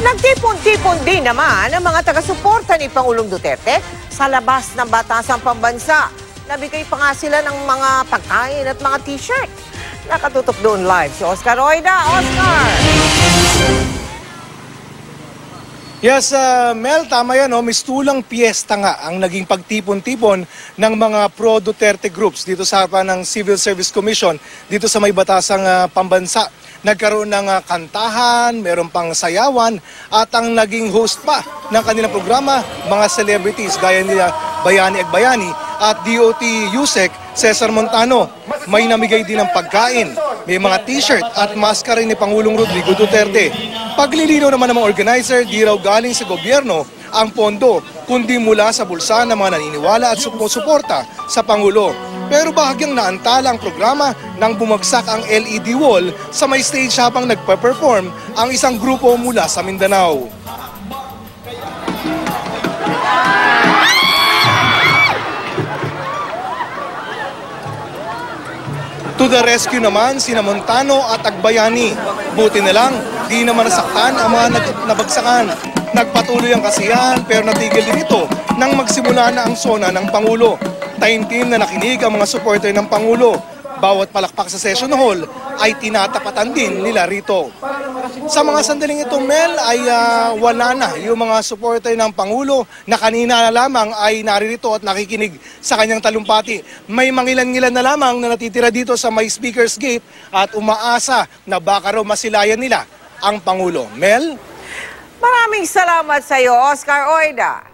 Nagtipon-tipon din naman ang mga taga-suporta ni Pangulong Duterte sa labas ng Batasang Pambansa. Nabigay pa nga sila ng mga pagkain at mga t-shirt. Nakatutok doon live si Oscar Oida. Oscar! Yes, Mel, tama yan. Mistulang piyesta nga ang naging pagtipon-tipon ng mga pro-Duterte groups dito sa harapan ng Civil Service Commission dito sa may Batasang Pambansa. Nagkaroon ng kantahan, meron pang sayawan at ang naging host pa ng kanilang programa, mga celebrities gaya nila Bayani Agbayani at DOT Yusek Cesar Montano. May namigay din ng pagkain, may mga t-shirt at maska rin ni Pangulong Rodrigo Duterte. Paglilinaw naman ng mga organizer, di raw galing sa gobyerno ang pondo, kundi mula sa bulsa ng mga naniniwala at sumusuporta sa Pangulo. Pero bahagyang naantala ang programa nang bumagsak ang LED wall sa may stage habang nagpa-perform ang isang grupo mula sa Mindanao. To the rescue naman sina Montano at Agbayani. Buti na lang, di naman nasaktan ang mga nabagsakan. Nagpatuloy ang kasiyahan pero natigil din ito nang magsimula na ang sona ng Pangulo. Taimtim na nakinig ang mga supporter ng Pangulo. Bawat palakpak sa session hall ay tinatapatan din nila rito. Sa mga sandaling ito, Mel, ay wala na yung mga supporter ng Pangulo na kanina lamang ay naririto at nakikinig sa kanyang talumpati. May mangilan-ngilan na lamang na natitira dito sa may Speaker's Gate at umaasa na baka raw masilayan nila ang Pangulo. Mel? Maraming salamat sa iyo, Oscar Oida.